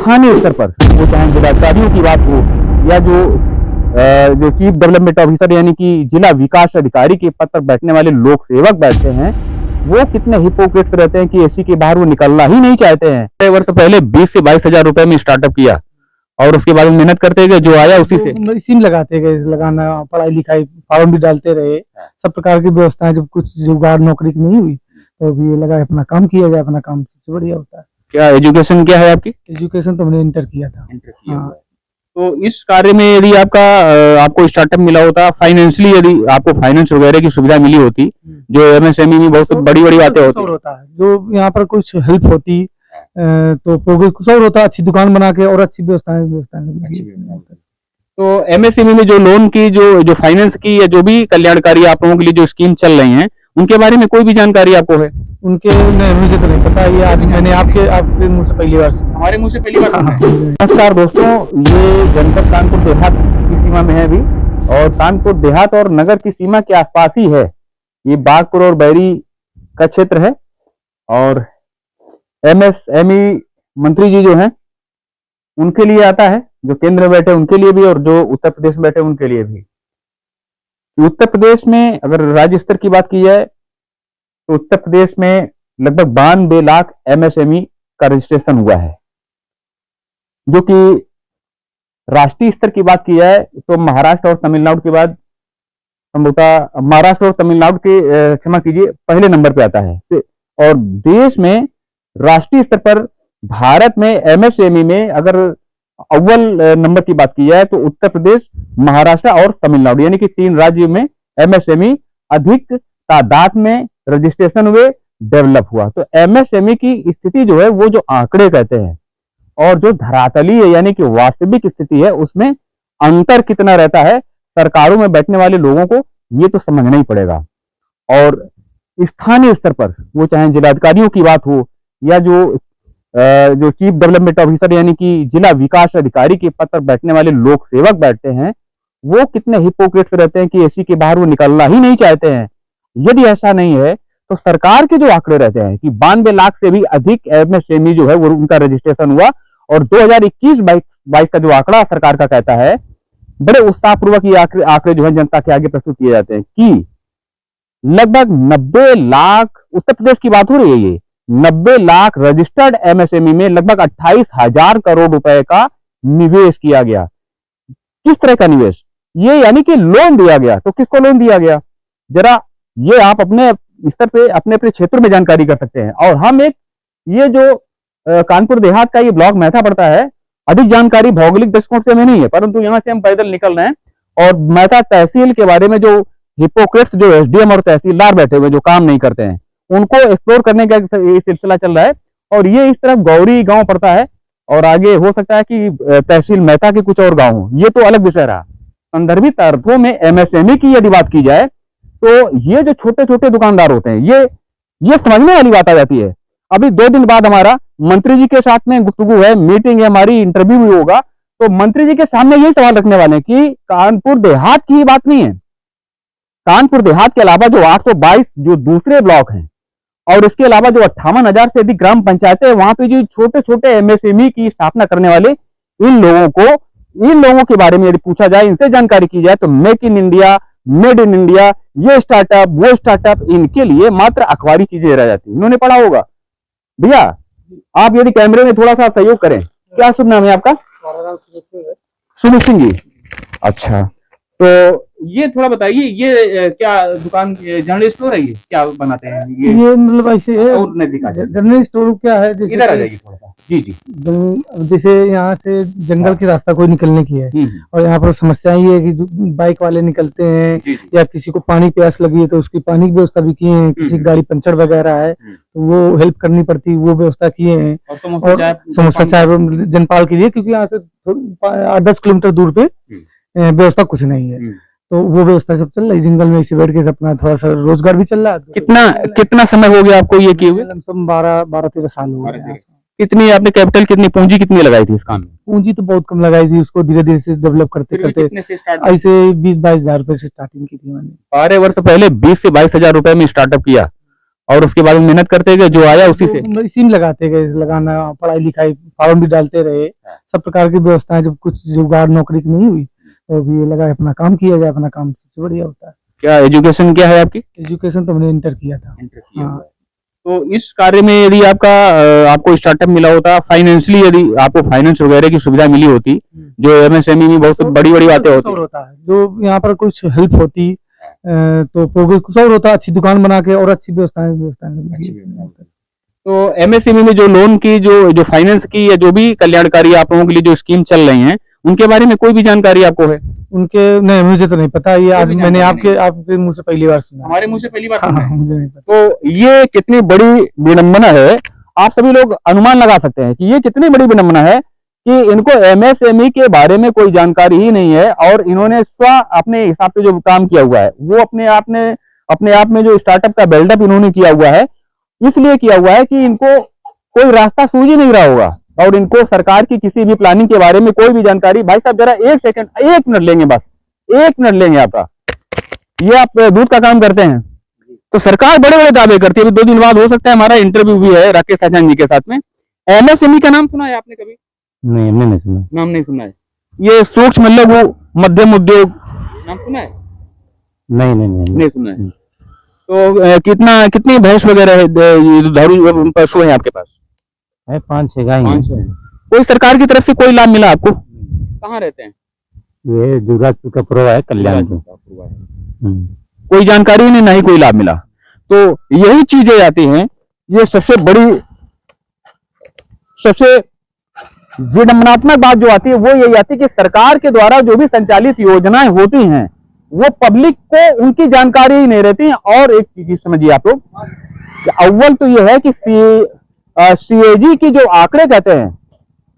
स्थानीय स्तर पर, वो चाहे जिलाधिकारियों की बात हो या जो चीफ डेवलपमेंट ऑफिसर यानी कि जिला विकास अधिकारी के पद पर बैठने वाले लोक सेवक बैठते हैं, वो कितने हिपोक्रेट्स रहते हैं कि एसी के बाहर वो निकलना ही नहीं चाहते हैं। 6 वर्ष पहले 20 से 22 हजार रुपए में स्टार्टअप किया और उसके बाद मेहनत करते गए, जो आया उसी से सिम लगाते गए, लगाना, पढ़ाई लिखाई फॉर्म भी डालते रहे, सब प्रकार की व्यवस्थाएं। जब कुछ जुगाड़ नौकरी की नहीं हुई तो अभी ये लगा अपना काम किया जाए, अपना काम सबसे बढ़िया होता है। क्या एजुकेशन क्या है आपकी? एजुकेशन तो मैंने इंटर किया था। हाँ। तो इस कार्य में यदि आपको स्टार्टअप मिला होता, फाइनेंशियली यदि आपको फाइनेंस वगैरह की सुविधा मिली होती, जो एमएसएमई में बहुत बड़ी बड़ी बातें होती है, जो यहाँ पर कुछ हेल्प होती तो प्रोग्रेस कुछ और होता, अच्छी दुकान बना के और अच्छी व्यवस्थाएं। तो एमएसएमई में जो लोन की जो फाइनेंस की या जो भी कल्याणकारी आप लोगों के लिए जो स्कीम चल रही हैं, उनके बारे में कोई भी जानकारी आपको है? उनके मुझे तो नहीं पता, ये आज मैंने आपके मुंह से पहली बार सुना। हमारे मुंह से पहली बार सुना है। नमस्कार दोस्तों, ये जनपद कानपुर देहात की सीमा में है अभी, और कानपुर देहात और नगर की सीमा के आसपास ही है ये बागपुर और बैरी का क्षेत्र है। और एमएसएमई मंत्री जी जो हैं उनके लिए आता है, जो केंद्र में बैठे उनके लिए भी और जो उत्तर प्रदेश में बैठे उनके लिए भी। उत्तर प्रदेश में अगर राज्य स्तर की बात की जाए तो उत्तर प्रदेश में लगभग 92 लाख एमएसएमई का रजिस्ट्रेशन हुआ है, जो कि राष्ट्रीय स्तर की बात की जाए तो महाराष्ट्र और तमिलनाडु के बाद संभवतः महाराष्ट्र और तमिलनाडु के क्षमा कीजिए पहले नंबर पे आता है। और देश में राष्ट्रीय स्तर पर भारत में एमएसएमई में अगर अव्वल नंबर की बात की जाए तो उत्तर प्रदेश, महाराष्ट्र और तमिलनाडु यानी कि 3 राज्यों में एमएसएमई अधिक तादाद में रजिस्ट्रेशन हुए, डेवलप हुआ। तो एमएसएमई की स्थिति जो है वो जो आंकड़े कहते हैं और जो धरातलीय यानी कि वास्तविक स्थिति है उसमें अंतर कितना रहता है, सरकारों में बैठने वाले लोगों को ये तो समझना ही पड़ेगा। और स्थानीय स्तर पर वो चाहे जिलाधिकारियों की बात हो या जो चीफ डेवलपमेंट ऑफिसर यानी कि जिला विकास अधिकारी के पद पर बैठने वाले लोक सेवक बैठते हैं, वो कितने हिपोक्रेट्स रहते हैं कि एसी के बाहर वो निकलना ही नहीं चाहते हैं। यदि ऐसा नहीं है तो सरकार के जो आंकड़े रहते हैं कि 92 लाख से भी अधिक एमएसएमई जो है वो उनका रजिस्ट्रेशन हुआ, और 2021-22 का जो आंकड़ा सरकार का कहता है, बड़े उत्साहपूर्वक ये आंकड़े जो है जनता के आगे प्रस्तुत किए जाते हैं कि लगभग 90 लाख, उत्तर प्रदेश की बात हो रही है, ये 90 लाख रजिस्टर्ड एमएसएमई में लगभग 28,000 करोड़ रुपए का निवेश किया गया। किस तरह का निवेश? ये यानी कि लोन दिया गया। तो किसको लोन दिया गया, जरा ये आप अपने स्तर पे अपने क्षेत्र में जानकारी कर सकते हैं। और हम ये जो कानपुर देहात का ये ब्लॉक मैथा पड़ता है, अधिक जानकारी भौगोलिक दृष्टिकोण से हमें नहीं है, परंतु यहाँ से हम पैदल निकल रहे हैं और मैथा तहसील के बारे में जो हिपोक्रेट्स जो एसडीएम और तहसीलदार बैठे हुए जो काम नहीं करते हैं, उनको एक्सप्लोर करने का ये सिलसिला चल रहा है। और ये इस तरफ गौरी गांव पड़ता है और आगे हो सकता है कि तहसील मैथा के कुछ और गांव हो, ये तो अलग विषय रहा। संदर्भित अर्थों में एमएसएमई की यदि बात की जाए तो ये जो छोटे छोटे दुकानदार होते हैं, ये समझने वाली बात आ जाती है। अभी 2 दिन बाद हमारा मंत्री जी के साथ में गुफ्तगू है, मीटिंग है, हमारी इंटरव्यू भी होगा, तो मंत्री जी के सामने यही सवाल रखने वाले हैं कि कानपुर देहात की बात नहीं है, कानपुर देहात के अलावा जो 822 जो दूसरे ब्लॉक हैं और इसके अलावा जो 58,000 से अधिक ग्राम पंचायतें, वहां पे जो छोटे छोटे एमएसएमई की स्थापना करने वाले इन लोगों के बारे में यदि पूछा जाए, इनसे जानकारी की जाए तो make in India, made in India, ये स्टार्टअप वो स्टार्टअप, इनके लिए मात्र अखबारी चीजें रह जाती। इन्होंने पढ़ा होगा। भैया आप यदि कैमरे में थोड़ा सा सहयोग करें, क्या शुभ नाम है आपका? सुमित सिंह जी। अच्छा, तो ये थोड़ा बताइए, ये क्या दुकान जनरल स्टोर है, ये क्या बनाते हैं? ये मतलब ऐसे है, और जनरल स्टोर क्या है, इधर आ जाइए थोड़ा सा। जी जी। जैसे यहाँ से जंगल की रास्ता कोई निकलने की है और यहाँ पर समस्या ये है कि जो बाइक वाले निकलते हैं या किसी को पानी प्यास लगी है तो उसकी पानी की व्यवस्था भी किए हैं, किसी की गाड़ी पंचर वगैरह है तो वो हेल्प करनी पड़ती है, वो व्यवस्था किए हैं। और समोसा चाय जनपाल के लिए, क्योंकि यहाँ से 8-10 किलोमीटर दूर पे व्यवस्था कुछ नहीं है, तो वो व्यवस्था सब चल रहा है। जंगल में इसे बैठ के अपना थोड़ा सा रोजगार भी चल रहा है। कितना समय हो गया आपको ये किए हुए? 12-13 साल हो गए। कितनी आपने कैपिटल, कितनी पूंजी कितनी लगाई थी इस काम में? पूंजी तो बहुत कम लगाई थी, उसको धीरे धीरे से डेवलप करते करते ऐसे 20-22 हजार रुपए से स्टार्टिंग की थी मैंने। 12 वर्ष पहले 20 से 22 हजार रुपए में स्टार्टअप किया और उसके बाद मेहनत करते गए, जो आया उसी से इसी में लगाते गए, लगाना, पढ़ाई लिखाई, फॉर्म भी डालते रहे, सब प्रकार की व्यवस्थाएं, जब कुछ जुगाड़ नौकरी की नहीं हुई तो भी ये लगा अपना काम किया जाए, अपना काम सबसे बढ़िया होता है। क्या एजुकेशन क्या है आपकी? एजुकेशन तो मैंने इंटर किया था। इंटर किया हुआ है। तो इस कार्य में यदि आपको स्टार्टअप मिला होता, फाइनेंशियली यदि आपको फाइनेंस वगैरह की सुविधा मिली होती, जो एमएसएमई में बहुत बड़ी बड़ी बातें होती होता है, जो यहाँ पर कुछ हेल्प होती तो प्रोग्रेस कुछ और होता, अच्छी दुकान बना के और अच्छी व्यवस्थाएं तो एमएसएमई में जो लोन की जो फाइनेंस की या जो भी कल्याणकारी आप लोगों के लिए जो स्कीम चल रही हैं, उनके बारे में कोई भी जानकारी आपको है? उनके नहीं, मुझे तो नहीं पता, ये आज मैंने आपके मुंह से पहली बार सुना। हमारे मुंह से पहली बार सुना। मुझे नहीं पता। तो ये कितनी बड़ी विडंबना है, आप सभी लोग अनुमान लगा सकते हैं कि ये कितनी बड़ी विडंबना है कि इनको एमएसएमई के बारे में कोई जानकारी ही नहीं है, और इन्होंने अपने हिसाब से जो काम किया हुआ है वो अपने आप में जो स्टार्टअप का बिल्डअप इन्होंने किया हुआ है, इसलिए किया हुआ है कि इनको कोई रास्ता सूझ ही नहीं रहा होगा, और इनको सरकार की किसी भी प्लानिंग के बारे में कोई भी जानकारी। भाई साहब जरा 1 मिनट लेंगे, बस 1 मिनट लेंगे आपका। ये आप दूध का काम करते हैं, तो सरकार बड़े बड़े दावे करती है। 2 दिन बाद हो सकता है हमारा इंटरव्यू भी है राकेश आचार्य जी के साथ में। एमएसएमई का नाम सुना है आपने कभी? नहीं, हमने नहीं सुना। नाम नहीं सुना है। ये सूक्ष्म लघु मध्यम उद्योग नाम सुना है? नहीं सुना है। तो कितनी भैंस वगैरह है, दुधारू पशु है आपके पास? है 5-6 गाय हैं। कोई सरकार की तरफ से कोई लाभ मिला आपको? कहाँ रहते हैं? ये दुर्गापुर का पुरवा है, कल्याणपुर। कोई जानकारी नहीं, ना ही कोई लाभ मिला। तो यही चीजें आती हैं, ये सबसे बड़ी, सबसे विडंबनात्मक बात जो आती है वो यही आती है कि सरकार के द्वारा जो भी संचालित योजनाएं होती हैं वो पब्लिक को उनकी जानकारी ही नहीं रहती। और एक चीज समझिए आप लोग, अव्वल तो ये है कि सीएजी की जो आंकड़े कहते हैं,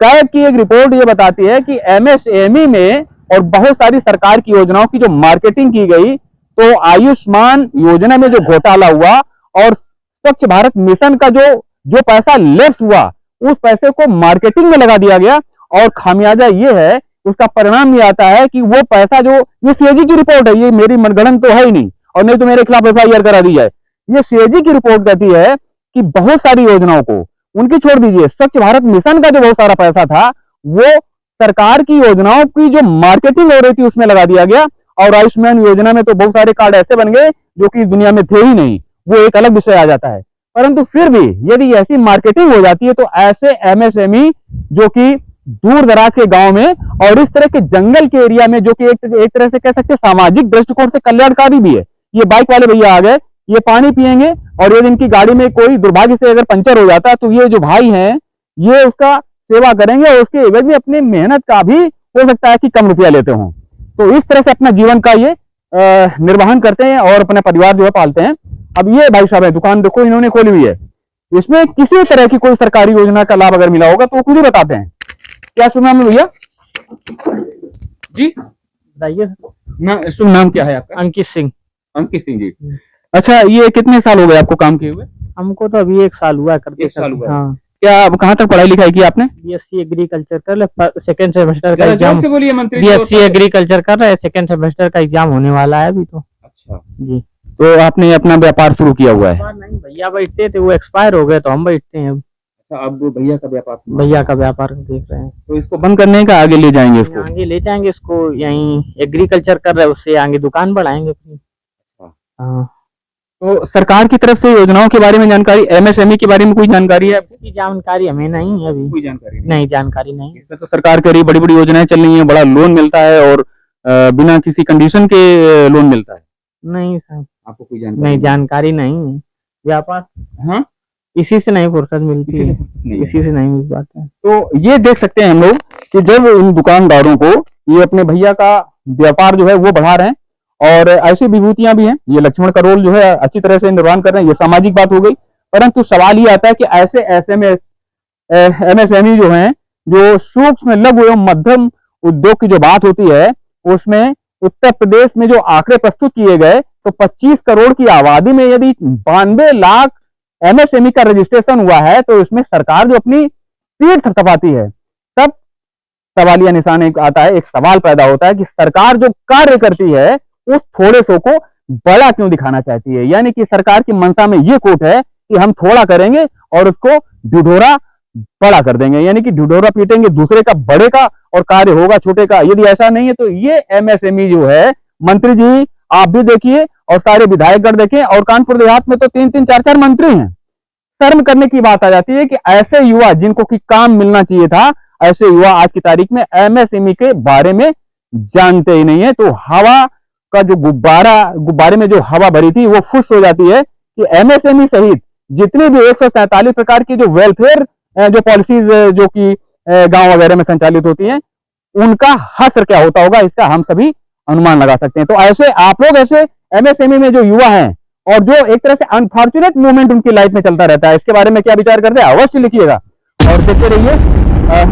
कैग की एक रिपोर्ट ये बताती है कि एमएसएमई में और बहुत सारी सरकार की योजनाओं की जो मार्केटिंग की गई, तो आयुष्मान योजना में जो घोटाला हुआ और स्वच्छ भारत मिशन का जो पैसा लेस हुआ, उस पैसे को मार्केटिंग में लगा दिया गया। और खामियाजा ये है, उसका परिणाम ये आता है कि वो पैसा ये सीएजी की रिपोर्ट है, ये मेरी मनगढ़ंत तो है ही नहीं, और नहीं तो मेरे खिलाफ एफआईआर करा दी जाए। ये सीएजी की रिपोर्ट कहती है कि बहुत सारी योजनाओं को, उनकी छोड़ दीजिए, स्वच्छ भारत मिशन का जो बहुत सारा पैसा था वो सरकार की योजनाओं की जो मार्केटिंग हो रही थी उसमें लगा दिया गया। और आयुष्मान योजना में तो बहुत सारे कार्ड ऐसे बन गए जो कि दुनिया में थे ही नहीं, वो एक अलग विषय आ जाता है। परंतु फिर भी यदि ऐसी मार्केटिंग हो जाती है तो ऐसे एमएसएमई जो कि दूर दराज के गांव में और इस तरह के जंगल के एरिया में, जो कि एक तरह से कह सकते हैं सामाजिक दृष्टिकोण से कल्याणकारी भी है। ये बाइक वाले भैया आ गए, ये पानी पिएंगे, और यदि इनकी गाड़ी में कोई दुर्भाग्य से अगर पंचर हो जाता है तो ये जो भाई हैं ये उसका सेवा करेंगे, और उसके एवज में अपनी मेहनत का भी हो सकता है कि कम रुपया लेते हों। तो इस तरह से अपना जीवन का ये निर्वहन करते हैं और अपना परिवार जो है पालते हैं। अब ये भाई साहब है, दुकान देखो इन्होंने खोली हुई है, इसमें किसी तरह की कोई सरकारी योजना का लाभ अगर मिला होगा तो वो खुद ही बताते हैं। क्या सुना है भैया जी? बताइए। शुभ नाम क्या है आपका? अंकित सिंह। अंकित सिंह जी। अच्छा, ये कितने साल हो गए आपको काम किए हुए? हमको तो अभी 1 साल हुआ करते। 1 साल हुआ। हाँ। क्या कहाँ तक पढ़ाई लिखाई की आपने? बीएससी एग्रीकल्चर कर रहे, सेकंड सेमेस्टर का एग्जाम। बोलिए मंत्री। बीएससी एग्रीकल्चर कर रहे, सेकंड सेमेस्टर का एग्जाम होने वाला है अभी तो। अच्छा जी। तो आपने अपना व्यापार शुरू किया हुआ है? नहीं, भैया बैठते थे, वो एक्सपायर हो गए तो हम बैठते हैं अब। अच्छा, अब भैया का व्यापार देख रहे हैं। तो इसको बंद करने का आगे ले जाएंगे इसको? आगे ले जाएंगे इसको, यहीं एग्रीकल्चर कर रहे हैं, उससे आगे दुकान बढ़ाएंगे। हाँ। तो सरकार की तरफ से योजनाओं के बारे में जानकारी, एमएसएमई के बारे में कोई जानकारी है आपको? जानकारी हमें नहीं है अभी। कोई जानकारी नहीं, जानकारी नहीं। इसमें तो सरकार करी बड़ी बड़ी योजनाएं चल रही हैं, बड़ा लोन मिलता है और बिना किसी कंडीशन के लोन मिलता है। नहीं सर, आपको कोई जानकारी? नहीं, जानकारी नहीं है। व्यापार हाँ, इसी से नहीं फुर्सत मिलती है, इसी से नहीं मिल पाता है। तो ये देख सकते हैं हम लोग कि जब इन दुकानदारों को ये अपने भैया का व्यापार जो है वो बढ़ा रहे हैं, और ऐसी विभूतियां भी हैं, ये लक्ष्मण का रोल जो है अच्छी तरह से निर्वहन कर रहे हैं, ये सामाजिक बात हो गई। परंतु सवाल ये आता है कि ऐसे एमएसएमई जो हैं, जो सूक्ष्म लघु एवं मध्यम उद्योग की जो बात होती है, उसमें उत्तर प्रदेश में जो आंकड़े प्रस्तुत किए गए, तो 25 करोड़ की आबादी में यदि 92 लाख एमएसएमई का रजिस्ट्रेशन हुआ है, तो इसमें सरकार जो अपनी पीठ थपथपाती है, तब सवालिया निशान एक आता है, एक सवाल पैदा होता है कि सरकार जो कार्य करती है उस थोड़े सो को बड़ा क्यों दिखाना चाहती है। यानी कि सरकार की मंशा में ये कोट है कि हम थोड़ा करेंगे और उसको ढिढोरा बड़ा कर देंगे, यानी कि ढिढोरा पीटेंगे दूसरे का बड़े का और कार्य होगा छोटे का। यदि ऐसा नहीं है तो ये एमएसएमई जो है, मंत्री जी आप भी देखिए और सारे विधायकगण देखें, और कानपुर देहात में तो 3-3 4-4 मंत्री हैं। शर्म करने की बात आ जाती है कि ऐसे युवा जिनको कि काम मिलना चाहिए था, ऐसे युवा आज की तारीख में एमएसएमई के बारे में जानते ही नहीं है। तो हवा का जो गुब्बारे में जो हवा भरी थी वो फुस हो जाती है कि एमएसएमई सहित जितनी भी 147 प्रकार की जो वेलफेयर जो पॉलिसीज जो कि गांव वगैरह में संचालित होती हैं, उनका हश्र क्या होता होगा, इसका हम सभी अनुमान लगा सकते हैं। तो ऐसे आप लोग ऐसे एमएसएमई में जो युवा हैं और जो एक तरह से अनफॉर्चुनेट मूवमेंट उनकी लाइफ में चलता रहता है, इसके बारे में क्या विचार करते हैं अवश्य लिखिएगा और देखते रहिए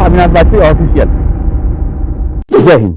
अविनाश बागची ऑफिशियल। जय हिंद।